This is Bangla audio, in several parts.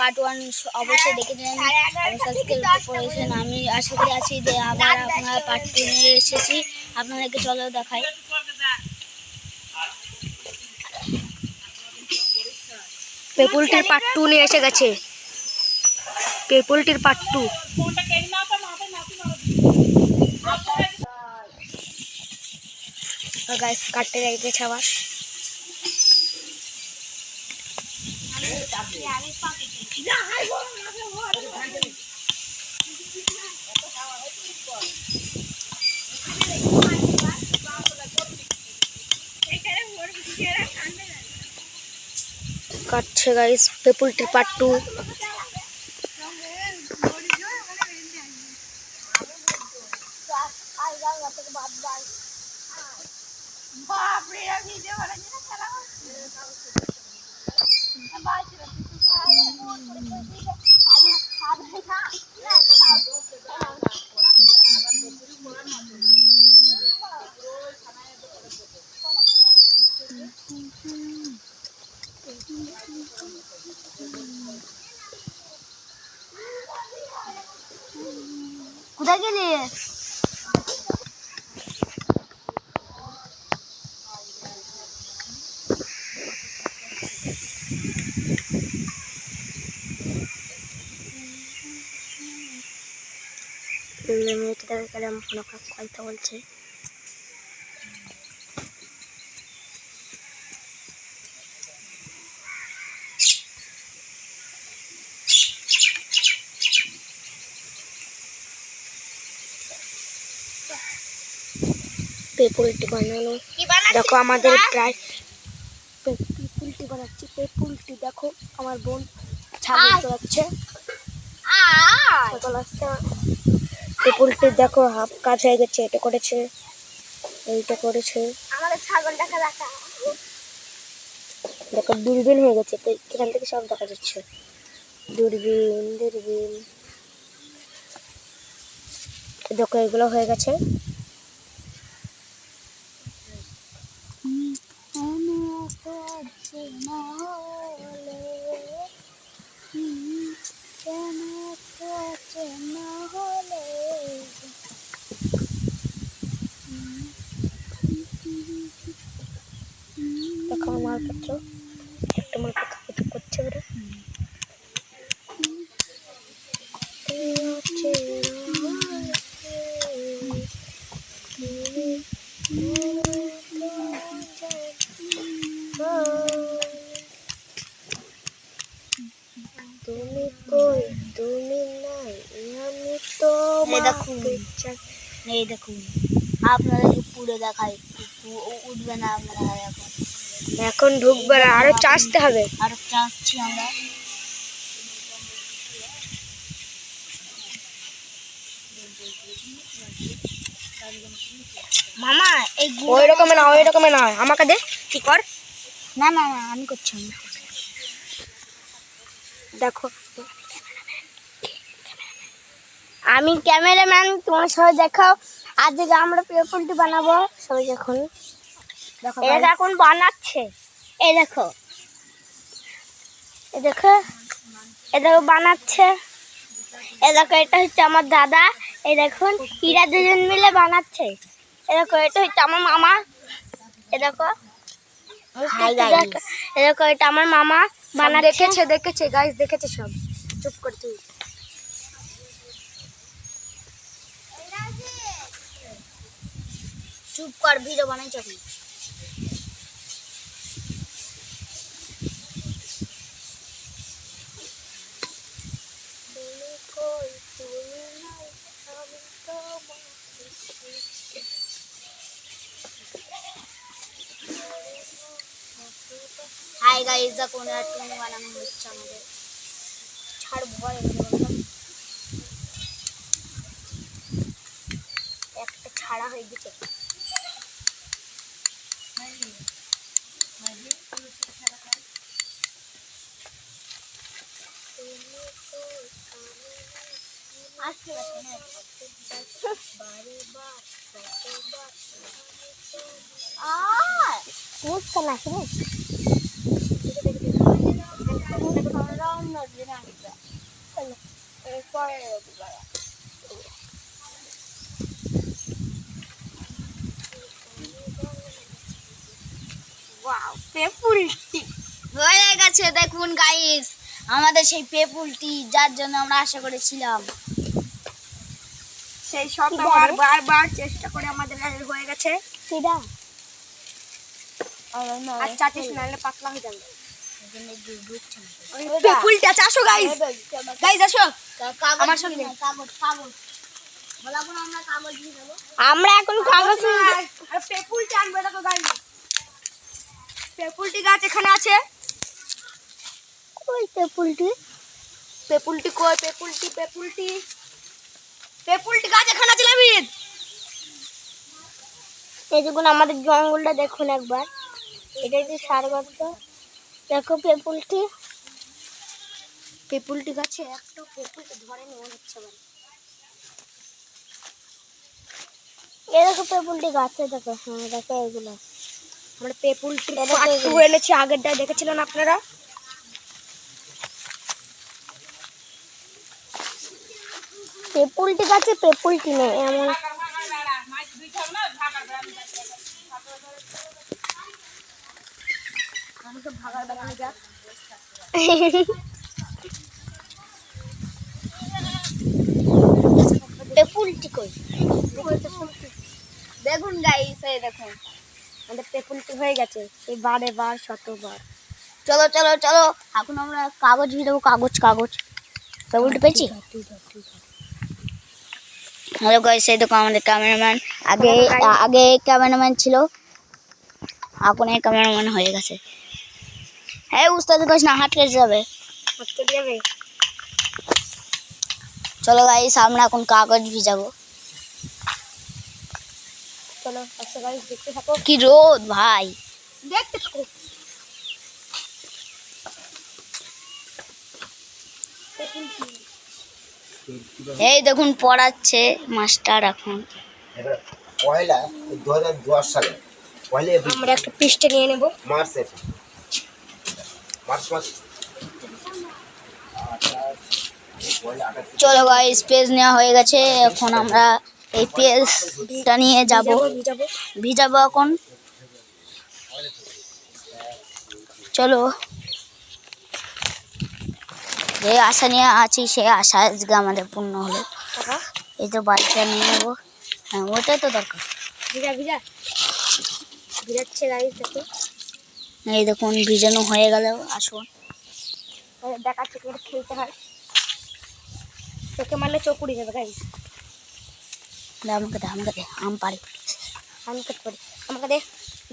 পার্ট 1 অবশ্যই দেখে নেন, সাবস্ক্রাইব করেছেন। আমি আশা করি আছি যে আবার আপনারা পার্ট 2 নিয়ে এসেছি আপনাদেরকে। চলো দেখাই। পেপুলটির পার্ট 2 নিয়ে এসে গেছে। পেপুলটির পার্ট 2। গাইস কাটতে যাইতেছে আবার। কাটছে গাইস পেপুলটির পার্ট 2। কোথায় গেলি? মেয়েটা গেলাম ফোন কথা বলছে। পেপুলটি বানানো দেখো আমাদের প্রায় পেপুলটি বানাচ্ছি। পেপুলটি দেখো আমার বোন ছাগল চড়াচ্ছে। ছাগল আসছে। পেপুলটি দেখো হাফ কাজ হয়ে গেছে। এটা করেছে, এইটা করেছে। আমাদের ছাগলটাকে দেখা দেখো দূরবীন হয়ে গেছে, তো এখান থেকে সব দেখা যাচ্ছে। দূরবীন দূরবীন দেখো এগুলো হয়ে গেছে। দেখো মালপত্র, একটা মালপত্র কিছু করছে ওরা। তুমি কই তুমি নাই আমি তো দেখুন, এই দেখুন আপনাদেরকে পুরো দেখাই। উঠবে না আপনারা এখন ঢুকবে না, আরো চাষতে হবে। আরো চাচ্ছি আমরা। মামা এই ওই রকমের না, ওই রকমের না, আমাকে দে কি কর। না না না আমি করছি না। দেখো আমি ক্যামেরাম্যান, তোমার সবাই দেখাও। আজকে আমরা পেপুলটি বানাবো। সবাই দেখুন, এটা এখন বানাচ্ছে। এই দেখো, এই দেখো, এ দেখো বানাচ্ছে। এ দেখো এটা হচ্ছে আমার দাদা। এই দেখুন এরা দুজন মিলে বানাচ্ছে। এ দেখো এটা হচ্ছে আমার মামা। এ দেখো, এ দেখো এটা আমার মামা বানাচ্ছে। দেখেছে গাইস, দেখেছে সব। চুপ কর তুই। চুপ কর, ভিডিও বানাইছ কি? হাই গাইস, দেখো একটা বানানো হচ্ছে আমাদের। ছাড় ভয়, একটা ছাড়া হয়ে গেছে। হয়ে গেছে দেখুন গাইস, আমাদের সেই পেপুলটি যার জন্য আমরা আশা করেছিলাম। সেই শতবার বারবার চেষ্টা করে আমাদের হয়ে গেছে। সেটা আর চাটিস নাহলে পাতলা হয়ে যাবে। ওইটা। পেপুলটা আছে, আসো গাইস, গাইস আসো আমার সঙ্গে। আমরা এখন কাগজ আর পেপুলটা আনবে দেখো গাইস, পেপুলটি গাছ এখানে আছে। ওই পেপুলটি পেপুলটি কই? পেপুলটি পেপুলটি পেপুলটি গাছ এখানে আছে লাবিদ। এই দেখুন আমাদের জঙ্গলটা দেখুন একবার, এটা যে সার গর্ত, দেখো পেপুলটি। পেপুলটি গাছে একটা পেপুলটি ধরেনি মনে হচ্ছে আমার। এই দেখো পেপুলটি গাছে দেখো, হ্যাঁ দেখো এগুলো। আমরা পেপুলটি এটা পার্ট তো 2 এনেছি, আগেরটা দেখেছিলেন আপনারা। পেপুলটি গাছে পেপুলটি নেই এমন। পেপুলটি কই? দেখুন গাইস, এই দেখুন আমাদের পেপুলটি হয়ে গেছে এই বারে বার শতবার। চলো চলো চলো, এখন আমরা কাগজ ভিজাবো। কাগজ কাগজ পেপুলটি পেয়েছি। হ্যালো গাইস, এই দেখো আমাদের ক্যামেরাম্যান। আগে আগে ক্যামেরাম্যান ছিল, এখন এই ক্যামেরাম্যান হয়ে গেছে। হ্যাঁ উস্তাদ গাছ না, হাত কেটে যাবে। আজকে যাবে। চলো গাইস, আমরা এখন কাগজ ভিজাবো। চলো আচ্ছা গাইস, দেখতে থাকো। কি রোদ ভাই, দেখতে থাকো। এই দেখুন পড়াচ্ছে মাস্টার এখন। এটা পয়লা 2010 সালে পয়লা এপ্রিল আমরা একটা পৃষ্ঠা নিয়ে নেব। মার্চ এপ্রিল মার্চ মাস পয়লা 28 চলো গাইস, পেজ নেওয়া হয়ে গেছে, এখন আমরা এই পেজটা নিয়ে যাব, ভিজাবো। ভিজাবো এখন। চলো, যে আশা নিয়ে আছি সে আশা আজকে আমাদের পূর্ণ হলো। টাকা এই তো বাড়িটা নিয়ে নেবো। হ্যাঁ ওটাই তো দরকার। ভিজা ভিজা ভিজাচ্ছে গাইস, দেখো। এই দেখুন ভিজানো হয়ে গেল। আসুন দেখাচ্ছে কি খেলতে হয়, চোখে মারলে চোখ উড়ে যাবে গাইস। দে আমাকে, দে আমাকে, দে আম পারি। আমি কাট করি, আমাকে দে,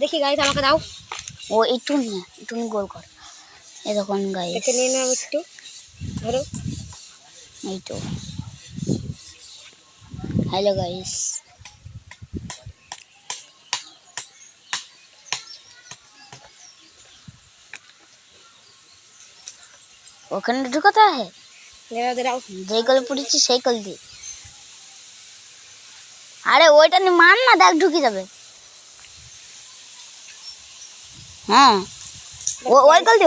দেখি গাইস আমাকে দাও। ও একটু নিয়ে একটু গোল কর। এই দেখুন গাইস, এটা নিয়ে নাও একটু, ধরো। এই তো। হ্যালো গাইস, ওখানে ঢুকাতে হয়। দাঁড়াও দাঁড়াও। যেই কলে পড়েছি সেই কল দি। আরে ওইটা নি মান না, দেখ ঢুকে যাবে। হ্যাঁ ওই কল দি,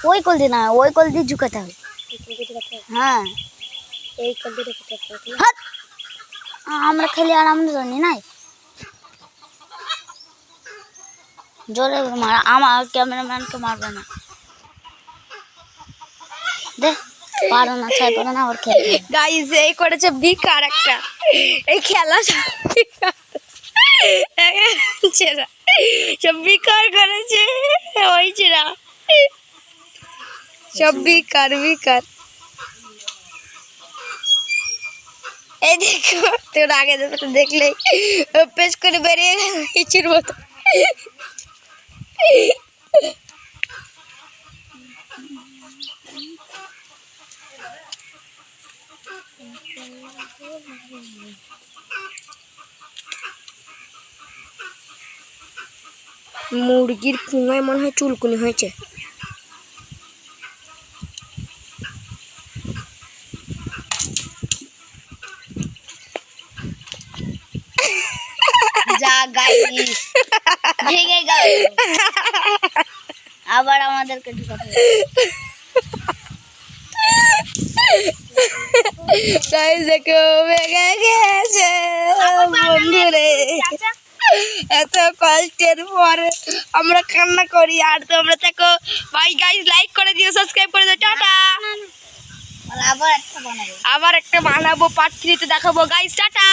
ওই কল দি না, ওই কল দিয়ে ঢুকাতে হবে। হ্যাঁ এই কল দিয়ে ঢুকাতে হবে। হাট। আমরা খেলি আর আমরা জানি নাই। জোরে মার, আমার ক্যামেরাম্যানকে মারবে না। দে পারো না, ছাই পারো না, ওর খেলবে। গাইস এই করেছে বিকার একটা, এই খেলা সব বিকার করেছে, হয়েছে না সব বিকার বিকার। এই দেখো, তোর আগে দেখলেই পেশ করে বেরিয়ে গেল ইচুর মতো। মুরগির পুঙায় মনে হয় চুলকুনি হয়েছে। যা গাইস, ভেঙে গেল। আবার আমাদেরকে ঢুকাতে হবে। গাইস দেখো ভেঙে গেছে বন্ধুরে। এত কষ্টের পর আমরা কান্না করি আর তোমরা দেখো ভাই। গাইস লাইক করে দিও, সাবস্ক্রাইব করে দিও। টাটা। আবার একটা বানাবো। আবার একটা বানাবো, পার্ট 3 তে দেখাবো গাইস। টাটা।